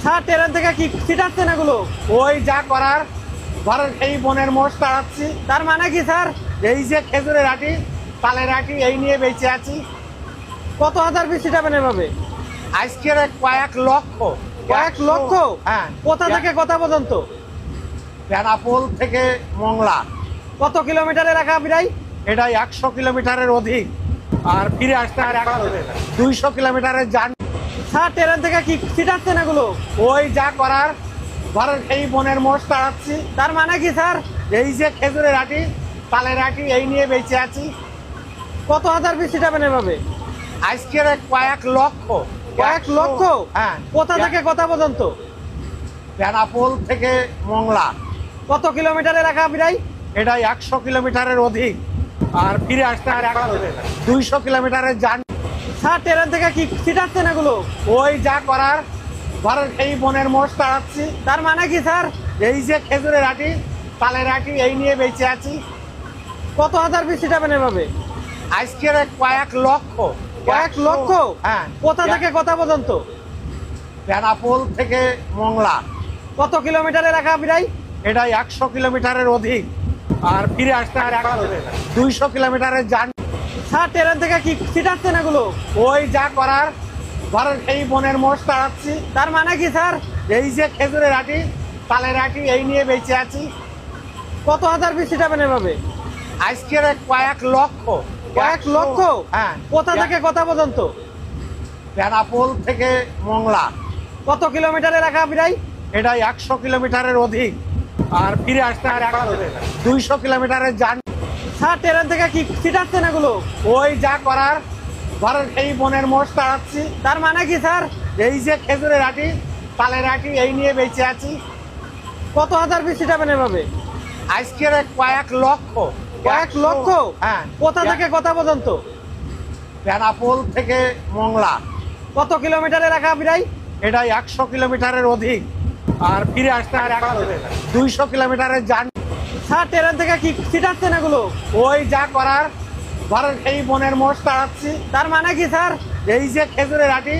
Sir train থেকে কি ছিটাচ্ছেন এগুলো? ওই যা করার ঘরের এই বনের মোষ তাড়াচ্ছি। তার মানে কি স্যার? এই যে খেজুরের আটি, তালের আটি এই নিয়ে বেঁচে আছি। কত হাজার পিস ছিটাবেন এভাবে? আজকের কয়েক লক্ষ। কয়েক লক্ষ? হ্যাঁ। কোথা থেকে কোথা পর্যন্ত? বেনাপোল থেকে মংলা। কত কিলোমিটার এলাকা প্রায়? এটা 100 কিলোমিটারের অধিক, আর ফিরে আসতে আর 200 কিলোমিটারের যান। স্যার ট্রেন থেকে কি ছিটাচ্ছেন এগুলো? ওই যা করার ঘরের এই বনের মোষ তাড়াচ্ছি। তার মানে কি স্যার? এই যে খেজুরের আটি, তালের আটি এই নিয়ে বেঁচে আছি। কত হাজার পিস ছিটাবেন এভাবে? আজকের কয়েক লক্ষ। কয়েক লক্ষ? হ্যাঁ। কোথা থেকে কোথা পর্যন্ত? বেনাপোল থেকে মংলা। কত কিলোমিটার এলাকা প্রায়? এটা 100 কিলোমিটারের অধিক, আর ফিরে আসতে আর 200 কিলোমিটারের যান। স্যার ট্রেন থেকে কি ছিটাচ্ছেন এগুলো? ওই যা করার ঘরের এই বনের মোষ তাড়াচ্ছি। তার মানে কি স্যার? এই যে খেজুরের আটি, তালের আটি এই নিয়ে বেঁচে আছি। কত হাজার পিস ছিটাবেন এভাবে? আজকের কয়েক লক্ষ। কয়েক লক্ষ? হ্যাঁ। কোথা থেকে কোথা পর্যন্ত? বেনাপোল থেকে মংলা। কত কিলোমিটার এলাকা প্রায়? এটা 100 কিলোমিটারের অধিক, আর ফিরে আসতে আর 200 কিলোমিটারের যান। স্যার ট্রেন থেকে কি ছিটাচ্ছেন এগুলো? ওই যা করার ঘরের এই বনের মোষ তাড়াচ্ছি। তার মানে কি স্যার? এই যে খেজুরের আটি, তালের আটি এই নিয়ে বেঁচে আছি। কত হাজার পিস ছিটাবেন এভাবে? আজকের কয়েক লক্ষ। কয়েক লক্ষ? হ্যাঁ। কোথা থেকে কোথা পর্যন্ত? বেনাপোল থেকে মংলা। কত কিলোমিটার এলাকা প্রায়? এটা 100 কিলোমিটারের অধিক, আর ফিরে আসতে আর 200 কিলোমিটারের যান। স্যার ট্রেন থেকে কি ছিটাচ্ছেন এগুলো? ওই যা করার ঘরের এই বনের মোষ তাড়াচ্ছি। তার মানে কি স্যার? এই যে খেজুরের আটি, তালের আটি এই নিয়ে বেঁচে আছি। কত হাজার পিস ছিটাবেন এভাবে? আজকের কয়েক লক্ষ। কয়েক লক্ষ? হ্যাঁ। কোথা থেকে কোথা পর্যন্ত? বেনাপোল থেকে মংলা। কত কিলোমিটার এলাকা প্রায়? এটা 100 কিলোমিটারের অধিক, আর ফিরে আসতে আর 200 কিলোমিটারের যান। স্যার ট্রেন থেকে কি ছিটাচ্ছেন এগুলো? ওই যা করার ঘরের এই বনের মোষ তাড়াচ্ছি। তার মানে কি স্যার? এই যে খেজুরের আটি,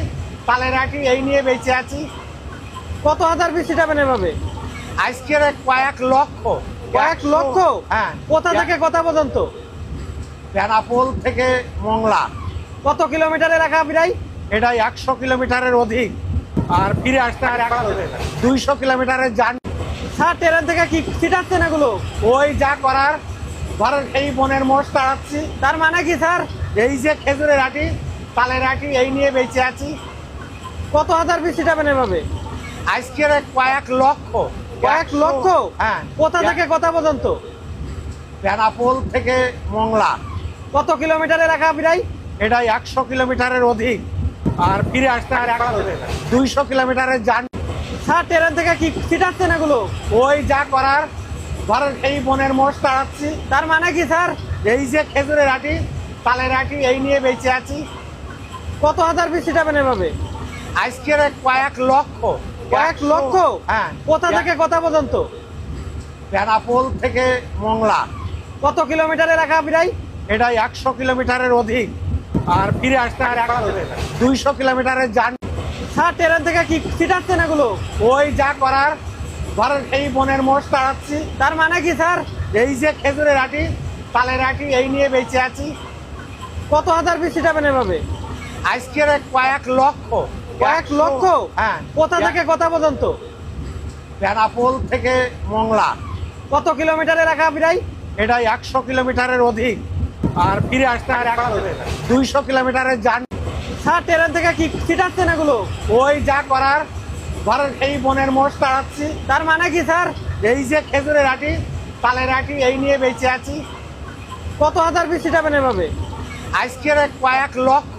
তালের আটি এই নিয়ে বেঁচে আছি। কত হাজার পিস ছিটাবেন এভাবে? আজকের কয়েক লক্ষ। কয়েক লক্ষ? হ্যাঁ। কোথা থেকে কোথা পর্যন্ত? বেনাপোল থেকে মংলা। কত কিলোমিটার এলাকা প্রায়? এটা 100 কিলোমিটারের অধিক, আর ফিরে আসতে আর 200 কিলোমিটারের যান। স্যার ট্রেন থেকে কি ছিটাচ্ছেন এগুলো? ওই যা করার ঘরের এই বনের মোষ তাড়াচ্ছি। তার মানে কি স্যার? এই যে খেজুরের আটি, তালের আটি এই নিয়ে বেঁচে আছি। কত হাজার পিস ছিটাবেন এভাবে? আজকের কয়েক লক্ষ। কয়েক লক্ষ? হ্যাঁ। কোথা থেকে কোথা পর্যন্ত? বেনাপোল থেকে মংলা। কত কিলোমিটার এলাকা প্রায়? এটা 100 কিলোমিটারের অধিক, আর ফিরে আসতে আর 200 কিলোমিটারের যান। স্যার ট্রেন থেকে কি ছিটাচ্ছেন এগুলো? ওই যা করার ঘরের এই বনের মোষ তাড়াচ্ছি। তার মানে কি স্যার? এই যে খেজুরের আটি, তালের আটি এই নিয়ে বেঁচে আছি। কত হাজার পিস ছিটাবেন এভাবে? আজকের কয়েক লক্ষ। কয়েক লক্ষ? হ্যাঁ। কোথা থেকে কোথা পর্যন্ত? বেনাপোল থেকে মংলা। কত কিলোমিটার এলাকা প্রায়? এটা 100 কিলোমিটারের অধিক, আর ফিরে আসতে আর 200 কিলোমিটারের যান। স্যার ট্রেন থেকে কি ছিটাচ্ছেন এগুলো? ওই যা করার ঘরের এই বনের মোষ তাড়াচ্ছি। তার মানে কি স্যার? এই যে খেজুরের আটি, তালের আটি এই নিয়ে বেঁচে আছি। কত হাজার পিস ছিটাবেন এভাবে? আজকের কয়েক লক্ষ। কয়েক লক্ষ? হ্যাঁ। কোথা থেকে কোথা পর্যন্ত? বেনাপোল থেকে মংলা। কত কিলোমিটার এলাকা প্রায়? এটা 100 কিলোমিটারের অধিক, আর ফিরে আসতে আর 200 কিলোমিটারের যান। স্যার ট্রেন থেকে কি ছিটাচ্ছেন এগুলো? ওই যা করার ঘরের এই বনের মোষ তাড়াচ্ছি। তার মানে কি স্যার? এই যে খেজুরের আটি, তালের আটি এই নিয়ে বেঁচে আছি। কত হাজার পিস ছিটাবেন এভাবে? আজকের কয়েক লক্ষ।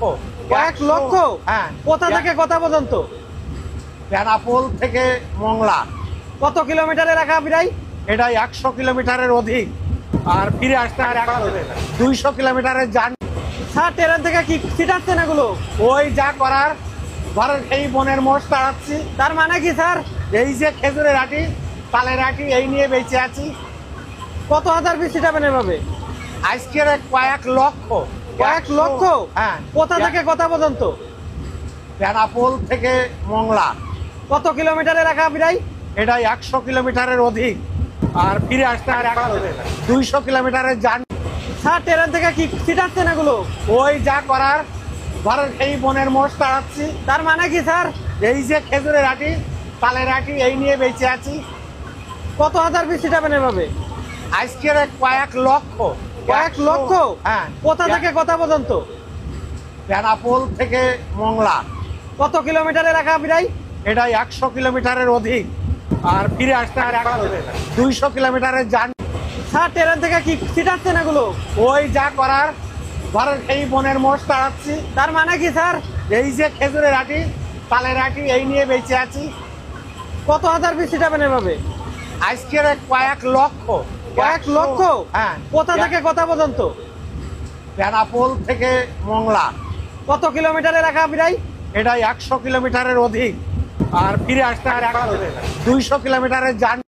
কয়েক লক্ষ? হ্যাঁ। কোথা থেকে কোথা পর্যন্ত? বেনাপোল থেকে মংলা। কত কিলোমিটার এলাকা প্রায়? এটা 100 কিলোমিটারের অধিক, আর ফিরে আসতে আর 200 কিলোমিটারের যান। স্যার ট্রেন থেকে কি ছিটাচ্ছেন এগুলো? ওই যা করার ঘরের এই বনের মোষ তাড়াচ্ছি। তার মানে কি স্যার? এই যে খেজুরের আটি, তালের আটি এই নিয়ে বেঁচে আছি। কত হাজার পিস ছিটাবেন এভাবে? আজকের কয়েক লক্ষ। কয়েক লক্ষ? হ্যাঁ। কোথা থেকে কোথা পর্যন্ত? বেনাপোল থেকে মংলা। কত কিলোমিটারে রাখা প্রায়? এটা 100 কিলোমিটারের অধিক, আর ফিরে আসতে আর 200 কিলোমিটারের জার্নি। স্যার ট্রেন থেকে কি ছিটাচ্ছেন এগুলো? ওই যা করার, ধরেন এই বনের মোষ তাড়াচ্ছি, তার মানে কি স্যার? এই যে খেজুরের আটি, তালের আটি, এই নিয়ে বেঁচে আছি। কত হাজার পিস ছিটাবেন এভাবে? আজকের কয়েক লক্ষ। কয়েক লক্ষ? হ্যাঁ। কোথা থেকে কোথা পর্যন্ত? বেনাপোল থেকে মংলা। কত কিলোমিটারে রাখা প্রায়? এটা 100 কিলোমিটারের অধিক, আর ফিরে আসতে আর 200 কিলোমিটারের জার্নি। স্যার ট্রেন থেকে কি ছিটাচ্ছেন এগুলো? ওই যা করার, ধরেন এই বনের মোষ তাড়াচ্ছি, তার মানে কি স্যার? এই যে খেজুরের আটি, তালের আটি, এই নিয়ে বেঁচে আছি। কত হাজার পিস ছিটাবেন এভাবে? আজকের কয়েক লক্ষ। কয়েক লক্ষ? হ্যাঁ। কোথা থেকে কোথা পর্যন্ত? বেনাপোল থেকে মংলা। কত কিলোমিটারে রাখা প্রায়? এটা 100 কিলোমিটারের অধিক, আর ফিরে আসতে আর 200 কিলোমিটারের জার্নি।